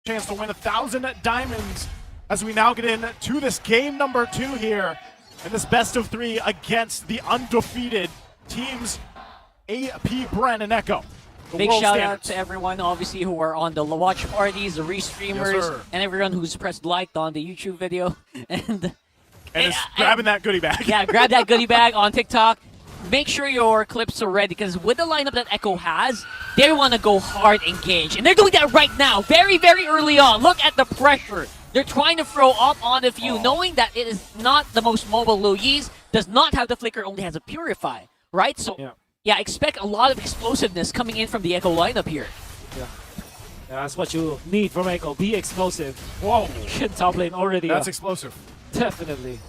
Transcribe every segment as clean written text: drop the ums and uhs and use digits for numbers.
chance to win 1,000 diamonds as we now get into this game number 2 here in this best of 3 against the undefeated teams APBR and Echo. Big shout out to everyone, obviously, who are on the watch parties, the restreamers, Yes, and everyone who's pressed like on the YouTube video. and is grabbing that goodie bag. Yeah, grab that goodie bag on TikTok. Make sure your clips are ready, because with the lineup that Echo has, they want to go hard engage. And they're doing that right now, very, very early on. Look at the pressure. They're trying to throw up on the few, knowing that it is not the most mobile. Luis does not have the flicker, only has a purify, right? So, yeah, expect a lot of explosiveness coming in from the Echo lineup here. Yeah, that's what you need from Echo. Be explosive. Whoa. Top lane already. That's explosive. Definitely.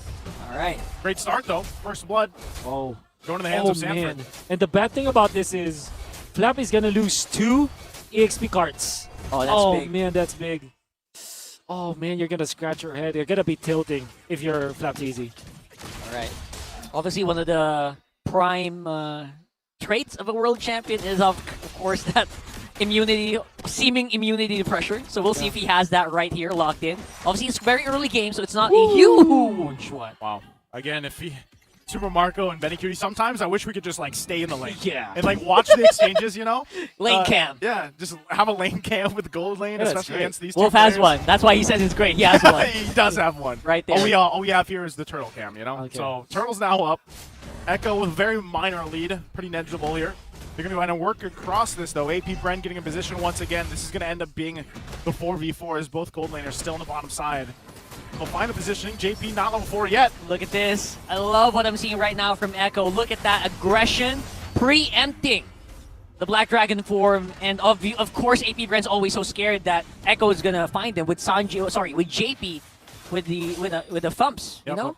All right. Great start, though. First blood. Oh. Going to the hands of Sanford. Man. And the bad thing about this is Flap is going to lose 2 EXP cards. Oh, that's big. Oh, man, that's big. Oh, man, you're going to scratch your head. You're going to be tilting if you're Flap Easy. All right. Obviously, one of the prime traits of a world champion is, of course, that immunity, seeming immunity to pressure. So we'll see if he has that right here locked in. Obviously, it's very early game, so it's not a huge one. Wow. Again, if he... Super Marco and Benny Cutie, sometimes I wish we could just like stay in the lane. Yeah. And like watch the exchanges, you know? Lane cam. Yeah, just have a lane cam with the gold lane, especially against these two Wolf players. has one. That's why he says it's great. He has one. He does have one. Right there. All we have here is the turtle cam, you know? Okay. So Turtle's now up. Echo with a very minor lead. Pretty negligible here. They're going to try to work across this, though. APBR getting in position once again. This is going to end up being the 4v4 as both gold laners still on the bottom side. They'll find the positioning. JP not level 4 yet. Look at this. I love what I'm seeing right now from Echo. Look at that aggression, preempting the Black Dragon form. And of course, APBR's always so scared that Echo is gonna find them with Sanji. Sorry, with JP, with the thumps. Yep. You know.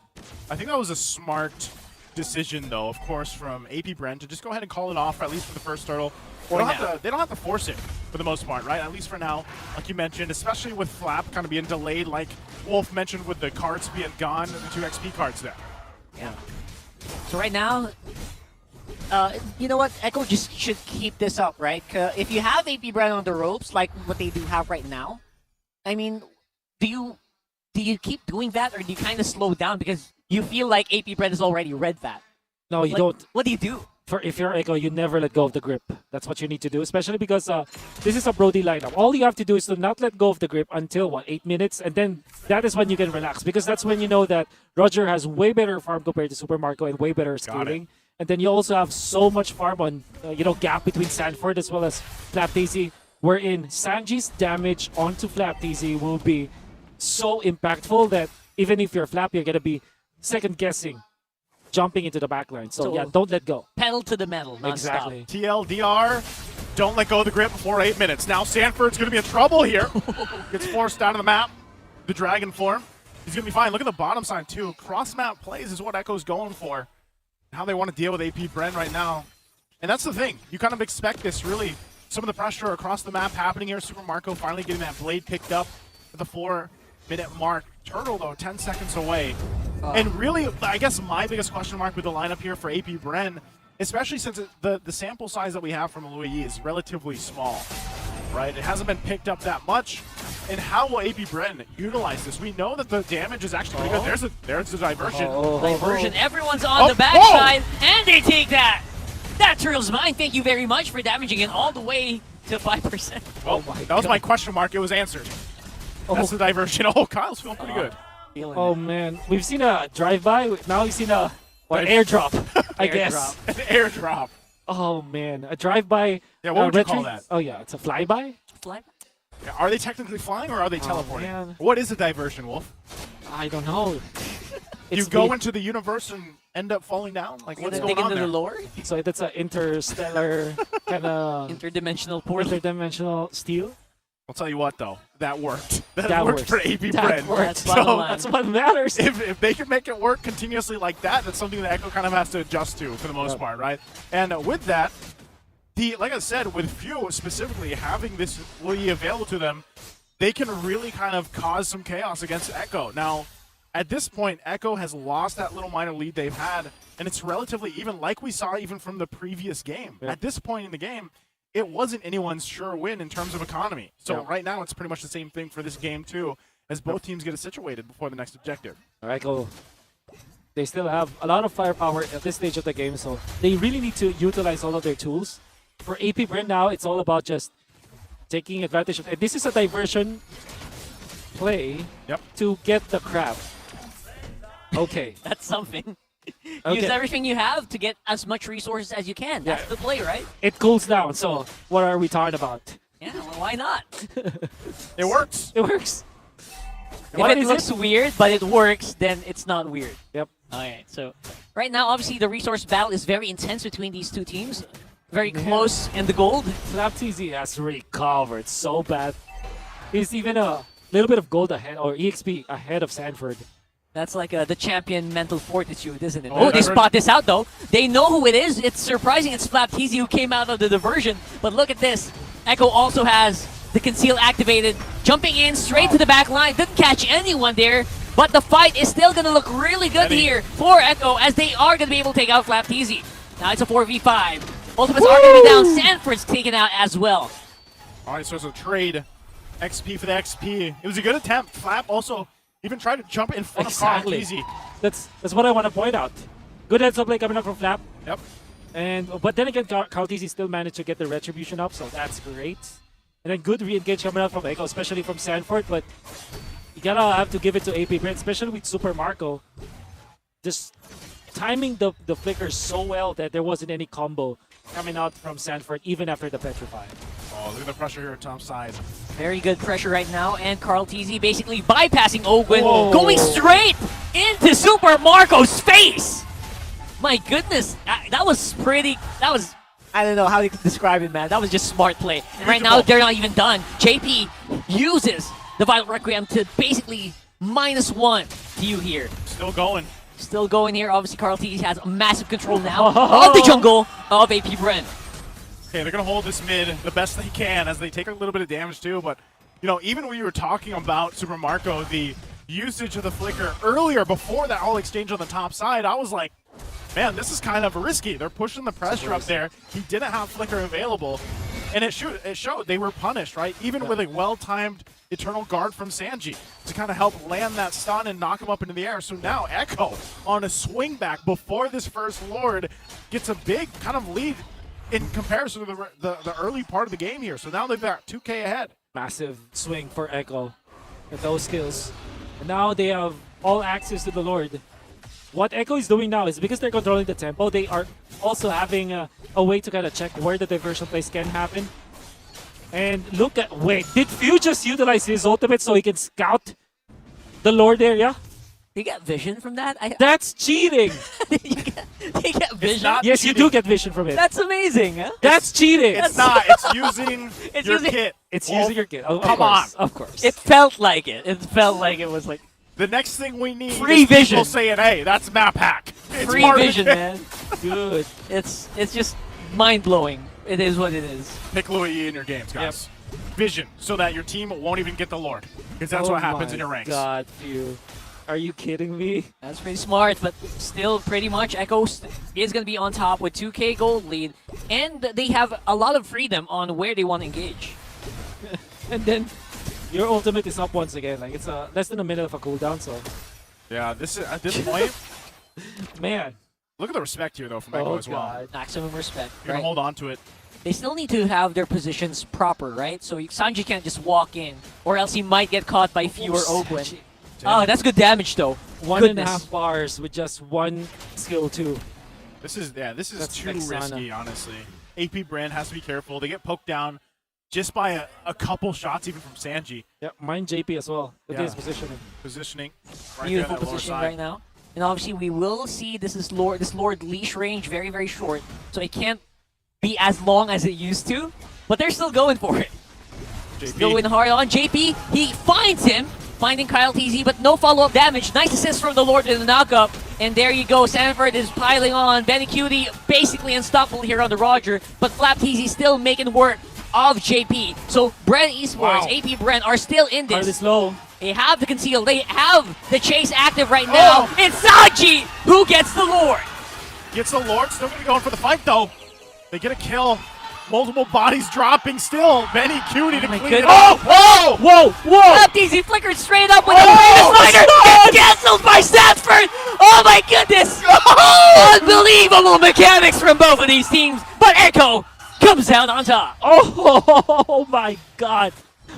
I think that was a smart decision, though, of course, from APBR to just go ahead and call it off, at least for the first turtle. They don't have to force it for the most part, right? At least for now, like you mentioned, especially with Flap kind of being delayed, like Wolf mentioned with the cards being gone, the 2 XP cards there. Yeah. So right now, you know what? Echo just should keep this up, right? If you have APBR on the ropes, like what they do have right now, I mean, do you keep doing that, or do you kind of slow down because you feel like APBR is already read that? No, you like, don't. What do you do? If you're Echo, you never let go of the grip. That's what you need to do, especially because this is a Brody lineup. All you have to do is to not let go of the grip until, what, 8 minutes? And then that is when you can relax, because that's when you know that Roger has way better farm compared to Super Marco and way better scaling. And then you also have so much farm on, gap between Sanford as well as Flap Daisy, wherein Sanji's damage onto Flap Daisy will be so impactful that even if you're Flap, you're going to be second-guessing jumping into the backline. So yeah, don't let go. Pedal to the metal, Exactly. TLDR, don't let go of the grip before 8 minutes. Now Sanford's going to be in trouble here. Gets forced out of the map. The dragon form. He's going to be fine. Look at the bottom side, too. Cross-map plays is what Echo's going for. How they want to deal with APBR right now. And that's the thing. You kind of expect this, really. Some of the pressure across the map happening here. Super Marco finally getting that blade picked up at the 4-minute mark. Turtle, though, 10 seconds away. And really, I guess my biggest question mark with the lineup here for APBR, especially since the sample size that we have from Louis is relatively small, right? It hasn't been picked up that much. And how will APBR utilize this? We know that the damage is actually pretty good. There's the diversion. Diversion. Everyone's on the backside, and they take that. That turtle's mine. Thank you very much for damaging it all the way to 5%. Oh my! That was my question mark. It was answered. That's the diversion. Oh, Kyle's feeling pretty good. Oh man, we've seen a drive-by. Now we've seen an airdrop, I guess. An airdrop. Oh man, a drive-by. Yeah, what would you call that? Oh yeah, it's a flyby. Flyby? Yeah, are they technically flying or are they teleporting? Man. What is a diversion, Wolf? I don't know. You go into the universe and end up falling down? Like, what's going on into there? the lore? So that's an interstellar kind of interdimensional portal. Interdimensional steel. I'll tell you what, though, that worked. That worked for APBR. That's what matters. If they can make it work continuously like that, that's something that Echo kind of has to adjust to for the most part, right? And with that, like I said, with Few specifically having this Lee available to them, they can really kind of cause some chaos against Echo. Now, at this point, Echo has lost that little minor lead they've had, and it's relatively even, like we saw even from the previous game. At this point in the game, it wasn't anyone's sure win in terms of economy. So Yeah. right now, it's pretty much the same thing for this game, too, as both teams get it situated before the next objective. All right, go. They still have a lot of firepower at this stage of the game, so they really need to utilize all of their tools. For APBR now, it's all about just taking advantage of it. This is a diversion play Yep. to get the crab. Okay. That's something. Okay. Use everything you have to get as much resources as you can. That's Yeah. the play, right? It cools down, so what are we talking about? Yeah, well, why not? It works. It works. If What it is looks weird, but it works, then it's not weird. Yep. Alright, so right now, obviously, the resource battle is very intense between these two teams. Very close in the gold. FlapTZ has recovered so bad. He's even a little bit of gold ahead, or EXP ahead of Sanford. That's like the champion mental fortitude, isn't it? Oh, Oh, they that's spot this out, though. They know who it is. It's surprising it's FlapTZ who came out of the diversion. But look at this. Echo also has the conceal activated. Jumping in straight to the back line. Didn't catch anyone there. But the fight is still going to look really good Ready. here for Echo, as they are going to be able to take out FlapTZ. Now it's a 4v5. Ultimates are going to be down. Sanford's taken out as well. All right, so it's a trade. XP for the XP. It was a good attempt. Flap also even tried to jump in front Exactly. of Carl. That's what I want to point out. Good heads up play coming up from Flap. Yep. But then again, Carl-TZ still managed to get the retribution up, so that's great. And then good re-engage coming out from Echo, especially from Sanford, but you gotta have to give it to APBR, especially with Super Marco. Just timing the flicker so well that there wasn't any combo coming out from Sanford even after the Petrify. Oh, look at the pressure here at top side. Very good pressure right now, and Carl-TZ basically bypassing Ogwin, Whoa. going straight into Super Marco's face! My goodness, that was pretty, I don't know how to describe it, man. That was just smart play. And right now, they're not even done. JP uses the Vital Requiem to basically -1 to you here. Still going. Still going here. Obviously, Carl-TZ has massive control now of the jungle of APBR. Okay, they're going to hold this mid the best they can as they take a little bit of damage too, but you know, even when you were talking about Super Marco, the usage of the flicker earlier before that whole exchange on the top side, I was like, man, this is kind of risky. They're pushing the pressure up there. He didn't have flicker available, and it showed. They were punished, right? Even with a well-timed Eternal Guard from Sanji to kind of help land that stun and knock him up into the air. So now Echo on a swing back before this first Lord gets a big kind of lead in comparison to the early part of the game here. So now they've got 2K ahead. Massive swing for Echo with those skills. And now they have all access to the Lord. What Echo is doing now is because they're controlling the tempo, they are also having a way to kind of check where the diversion plays can happen. And look at, wait, did Few just utilize his ultimate so he can scout the Lord area? You get vision from that? That's cheating! They get vision? not- Yes, you do get vision from it. That's amazing, huh? That's cheating! It's not. It's using It's your using- kit. It's Wolf. using your kit. Of Come course, on. Of course. It felt like it. It felt like it was like The next thing we need Free is people vision. saying, hey, that's map hack. It's free part of vision, it. man. good. It's just mind-blowing. It is what it is. Pick Louis in your games, guys. Vision, so that your team won't even get the Lord. Because that's what happens in your ranks. God, Few. Are you kidding me? That's pretty smart, but still pretty much Echo is going to be on top with 2K gold lead, and they have a lot of freedom on where they want to engage. And then your ultimate is up once again. Like it's less than a minute of a cooldown, so Yeah, this is at this point, man. look at the respect here, though, from Echo Oh as well. God. Maximum respect, You're going right? to hold on to it. They still need to have their positions proper, right? So Sanji can't just walk in, or else he might get caught by Few or Ogwin. Sanji. Oh, that's good damage, though. 1.5 bars with just one skill too. This is That's too Vexana. risky, honestly. AP brand has to be careful. They get poked down just by a couple shots, even from Sanji. Yeah, mine JP as well. Look at his Yeah. positioning. Positioning. Right Beautiful there on that lower position side. right now. And obviously we will see this Lord leash range very, very short. So it can't be as long as it used to. But they're still going for it. Still going hard on JP. He finds him, finding Carl-TZ, but no follow-up damage. Nice assist from the Lord in the knockup. And there you go. Sanford is piling on. Benny Cutie basically unstoppable here on the Roger. But FlapTZ still making work of JP. So Brent Esports, Wow. AP Brent are still in Hard this. is low. They have the conceal. They have the chase active right now. Oh. It's Sanji who gets the Lord. Gets the Lord. Still going to be going for the fight, though. They get a kill. Multiple bodies dropping still. Benny Cutie to my clean it goodness. up. Whoa! Whoa! Whoa! Up easy flickered straight up with a famous liner. It's cancelled by Stanford. Oh my goodness! Unbelievable mechanics from both of these teams. But Echo comes out on top. Oh my God!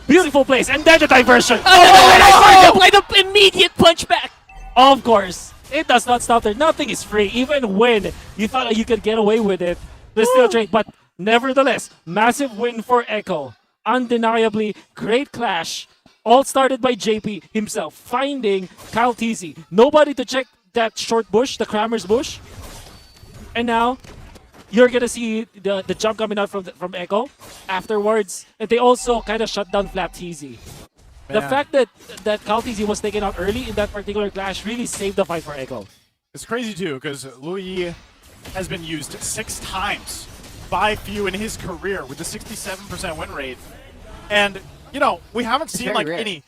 Beautiful place, and then the diversion. Play the immediate punch back. Of course, it does not stop there. Nothing is free. Even when you thought that you could get away with it, there's still trade. But nevertheless, massive win for Echo. Undeniably, great clash. All started by JP himself, finding Kyle TZ. Nobody to check that short bush, the Kramer's bush. And now, you're gonna see the jump coming out from Echo afterwards. And they also kind of shut down Flap TZ. The Man. fact that Kyle TZ was taken out early in that particular clash really saved the fight for Echo. It's crazy too, because Louis has been used 6 times by Few in his career with a 67% win rate. And, you know, we haven't seen very like rare.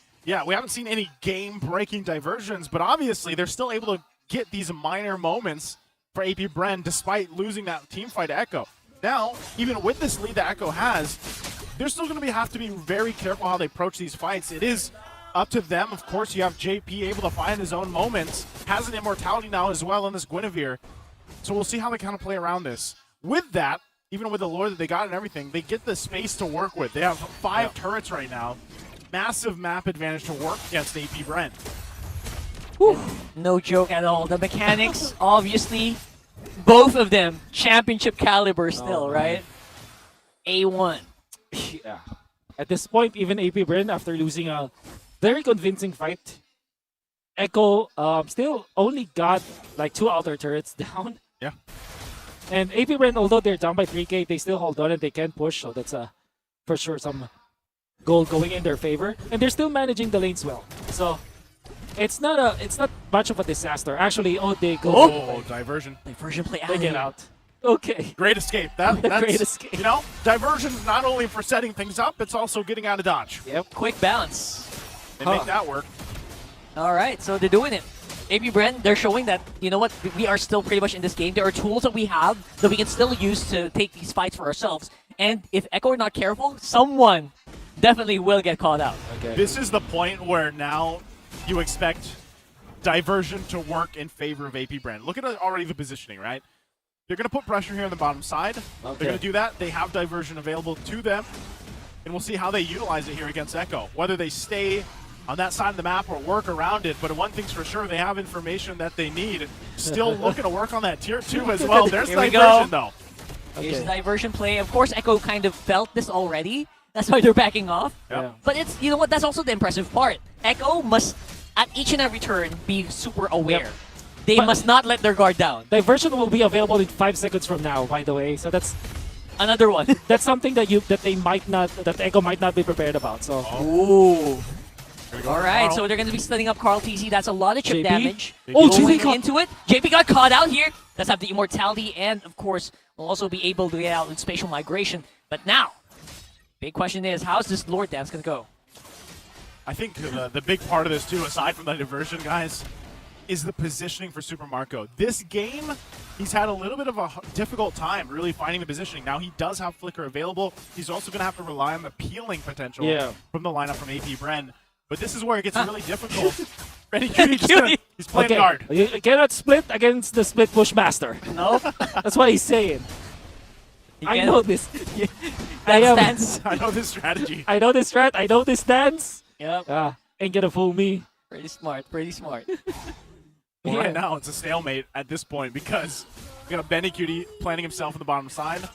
we haven't seen any game-breaking diversions, but obviously they're still able to get these minor moments for AP Bren despite losing that team fight to Echo. Now, even with this lead that Echo has, they're still going to have to be very careful how they approach these fights. It is up to them. Of course, you have JP able to find his own moments, has an immortality now as well in this Guinevere. So we'll see how they kind of play around this. With that, even with the lore that they got and everything, they get the space to work with. They have 5 turrets right now. Massive map advantage to work against AP Bren. No joke at all. The mechanics, obviously, both of them championship caliber still, right? A1. Yeah. At this point, even AP Bren, after losing a very convincing fight, Echo still only got like 2 outer turrets down. Yeah. And AP Bren, although they're down by 3k, they still hold on and they can push. So that's for sure some gold going in their favor. And they're still managing the lanes well. So it's not much of a disaster. Actually, they go. Oh, diversion. Diversion play They get out. Okay. Great escape. That's Great escape. You know, diversion is not only for setting things up, it's also getting out of dodge. Yep. Quick bounce. They make that work. All right, so they're doing it. AP Bren, they're showing that, you know what, we are still pretty much in this game. There are tools that we have that we can still use to take these fights for ourselves. And if Echo are not careful, someone definitely will get caught out. Okay. This is the point where now you expect diversion to work in favor of AP Bren. Look at already the positioning, right? They're going to put pressure here on the bottom side. They're going to do that. They have diversion available to them. And we'll see how they utilize it here against Echo. Whether they stay on that side of the map or work around it. But one thing's for sure, they have information that they need. Still looking to work on that tier 2 as well. There's Here we diversion, go. though. Here's the diversion play. Of course, Echo kind of felt this already. That's why they're backing off. Yeah. But it's, you know what, that's also the impressive part. Echo must, at each and every turn, be super aware. Yep. They must not let their guard down. Diversion will be available in 5 seconds from now, by the way. So that's Another one. something that Echo might not be prepared about. So Ooh. Here we go. All right, Carl. so they're going to be setting up Carl TZ. That's a lot of chip JP? damage. Oh, Going JP got into it. JP got caught out here. Let's have the immortality, and of course, we'll also be able to get out in spatial migration. But now, big question is, how's this Lord Dance going to go? I think the big part of this, too, aside from the diversion, guys, is the positioning for Super Marco. This game, he's had a little bit of a difficult time really finding the positioning. Now, he does have Flicker available. He's also going to have to rely on the peeling potential from the lineup from AP Bren. But this is where it gets really difficult. Benny Cutie, he's playing guard. You cannot split against the split push master. No? That's what he's saying. I know this. Stance. I know this strategy. I know this strat. I know this dance. Yep. Ain't gonna fool me. Pretty smart. Pretty smart. Well, Yeah. right now, it's a stalemate at this point because we got a Benny Cutie planting himself on the bottom side.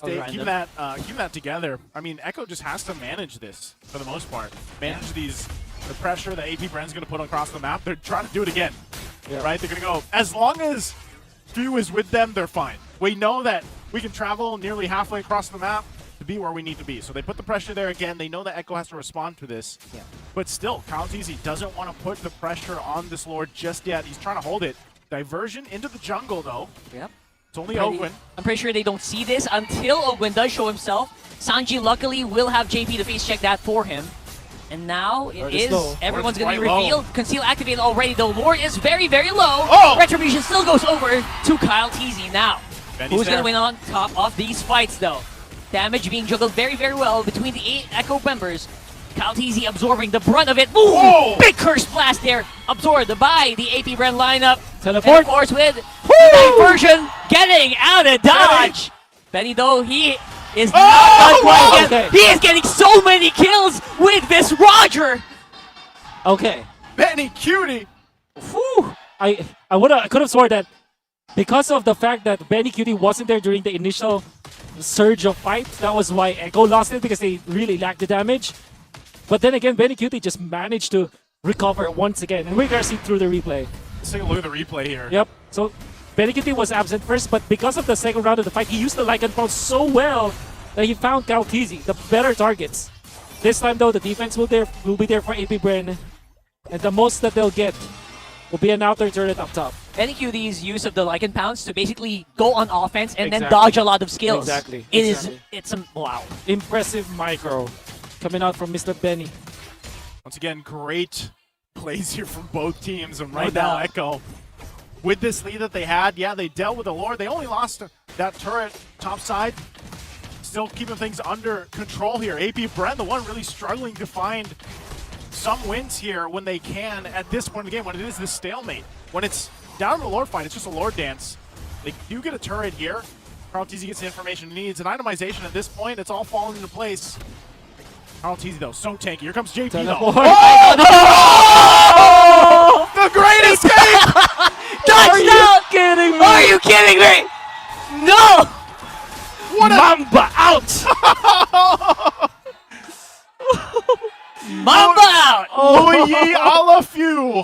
Keeping that together. I mean, Echo just has to manage this for the most part. Manage the pressure that AP Bren's going to put across the map. They're trying to do it again, right? They're going to go. As long as Few is with them, they're fine. We know that we can travel nearly halfway across the map to be where we need to be. So they put the pressure there again. They know that Echo has to respond to this. Yeah. But still, Kyle TZ doesn't want to put the pressure on this Lord just yet. He's trying to hold it. Diversion into the jungle, though. Yep. It's only Ogwin. I'm pretty sure they don't see this until Ogwin does show himself. Sanji luckily will have JP to face check that for him. And now it is, everyone's going to be quite low. revealed. Conceal activated already. The Lord is very, very low. Oh! Retribution still goes over to Kyle TZ now. Benny's Who's going there. to win on top of these fights, though? Damage being juggled very, very well between the 8 Echo members. Calteezy absorbing the brunt of it. Ooh, Whoa! big curse blast there. Absorbed by the APBR lineup. Teleport. And of course with the diversion getting out of dodge. Benny, though, he is not done quite yet. Okay. He is getting so many kills with this Roger. Okay. Benny Cutie. Whew. I could have sworn that because of the fact that Benny Cutie wasn't there during the initial surge of fight, that was why Echo lost it, because they really lacked the damage. But then again, Benny Cutie just managed to recover once again, and we're gonna see through the replay. Let's take a look at the replay here. Yep. So Benny Cutie was absent first, but because of the second round of the fight, he used the Lycan Pulse so well that he found Calteezy, the better targets. This time though, the defense will be there for APBR, and the most that they'll get will be an outer turret up top. Benny Cutie's use of the Lycan Pounce to basically go on offense and then Exactly. dodge a lot of skills. Exactly. It's a wow. Impressive micro coming out from Mr. Benny. Once again, great plays here from both teams. And No right now, doubt. Echo, with this lead that they had, yeah, they dealt with the Lord. They only lost that turret top side. Still keeping things under control here. APBR, the one really struggling to find some wins here when they can at this point in the game, when it is this stalemate. When it's down to the Lord fight, it's just a Lord dance. They do get a turret here. Calteezy gets the information he needs. And itemization at this point, it's all falling into place. Calteezy, though, so tanky. Here comes JP, though. Teleport. Oh! The great escape! Touchdown! Kidding me? Are you kidding me? No! What a Mamba out! Mamba out! Louis a la few.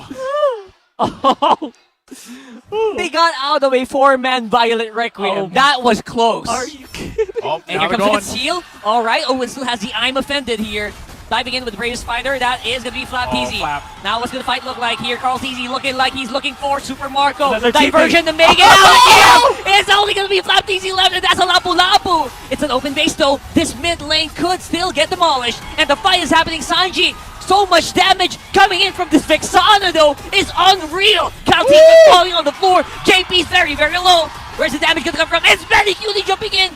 Oh, They got out of a 4-man Violet Requiem. Oh. That was close. are you kidding? Oh, And now here they're comes the going. conceal. All right, Owen still has the I'm offended here. Diving in with the Bravest Fighter. That is going to be Flapteezy. Flap. Now what's the fight look like here? Calteezy looking like he's looking for Super Marco. Another Diversion to make it out of here. It's only going to be Flapteezy left, and that's a Lapu Lapu. It's an open base though. This mid lane could still get demolished. And the fight is happening. Sanji, so much damage coming in from this Vexana though is unreal. Calteezy falling on the floor. JP's very, very low. Where's the damage going to come from? It's Benny Cutie jumping in.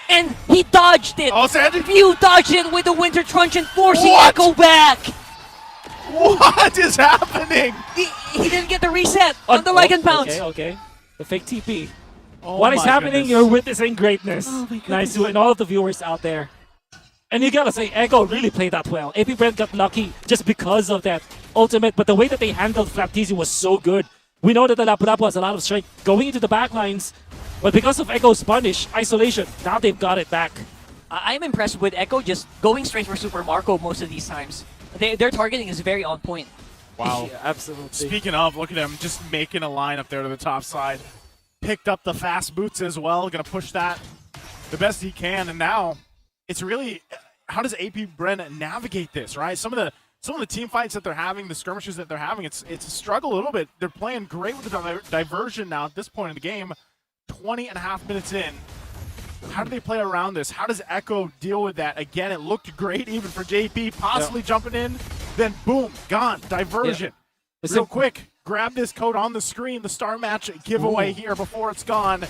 And he dodged it. Oh, Sandy. You dodged it with the Winter Truncheon, forcing What? Echo back. What is happening? He didn't get the reset on the Lycan Pounce. Okay. The fake TP. Oh What is my happening? goodness. You're witnessing greatness. Oh my goodness. Nice to it, and all of the viewers out there. And you gotta say, Echo really played that well. APBR got lucky just because of that ultimate, but the way that they handled Flapteezy was so good. We know that the Lapu Lapu has a lot of strength going into the backlines, but because of Echo's punish, isolation, now they've got it back. I'm impressed with Echo just going straight for Super Marco most of these times. Their targeting is very on point. Wow. Yeah, absolutely. Speaking of, look at him just making a line up there to the top side. Picked up the fast boots as well. Gonna push that the best he can. And now it's really, how does APBR navigate this, right? Some of the team fights that they're having, the skirmishes that they're having, it's a struggle a little bit. They're playing great with the diversion now at this point in the game. 20.5 minutes in. How do they play around this? How does Echo deal with that? Again, it looked great even for JP, possibly jumping in. Then boom, gone, diversion. It's Real a- quick, grab this code on the screen, the star match giveaway Ooh. here before it's gone.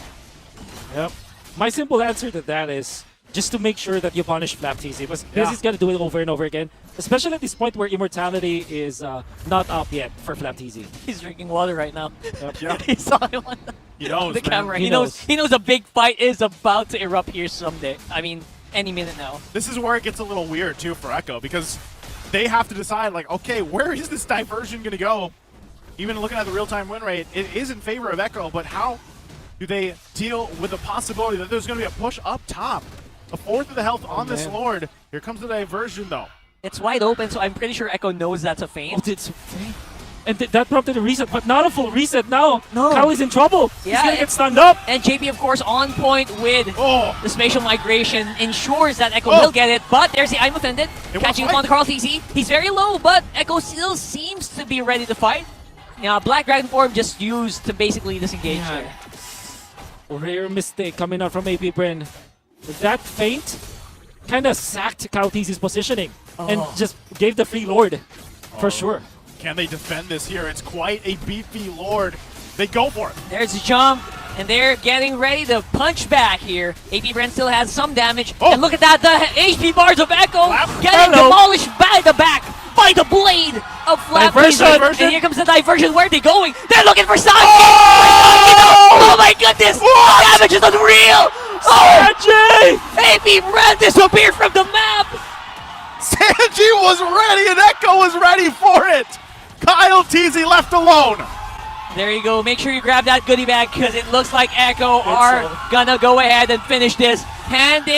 Yep. My simple answer to that is just to make sure that you punish Flapteezy, because he's gonna do it over and over again. Especially at this point where immortality is not up yet for Flapteezy. He's drinking water right now. Yeah. He saw him on He knows, the man. camera. He He knows. knows. He knows a big fight is about to erupt here someday. I mean, any minute now. This is where it gets a little weird too for Echo, because they have to decide, like, okay, where is this diversion going to go? Even looking at the real-time win rate, it is in favor of Echo, but how do they deal with the possibility that there's going to be a push up top? A fourth of the health on this man. Lord. Here comes the diversion, though. It's wide open, so I'm pretty sure Echo knows that's a feint. It's and that prompted a reset, but not a full reset now. No. Kyle is in trouble. Yeah, He's gonna it- get stunned up. And JP, of course, on point with Oh, the spatial migration, ensures that Echo Oh. will get it. But there's the I'm offended. It Catching won't up on the Carl TC. He's very low, but Echo still seems to be ready to fight. Yeah, Black Dragon form just used to basically disengage Yeah. there. Rare mistake coming out from APBR. That feint kind of sacked Calteezy's positioning and Oh. just gave the free Lord for sure. can they defend this here? It's quite a beefy Lord. They go for it. There's a jump. And they're getting ready to punch back here. APBR still has some damage. Oh. And look at that, the HP bars of Echo Flap. getting Hello. demolished by the back by the blade of Flap. Diversion. And here comes the diversion. Where are they going? They're looking for Sanji! Oh! Oh my goodness! What? The damage is unreal! Sanji! APBR disappeared from the map! Sanji was ready and Echo was ready for it. Kyle Teasy left alone. There you go. Make sure you grab that goodie bag because it looks like Echo are so. gonna go ahead and finish this. Handing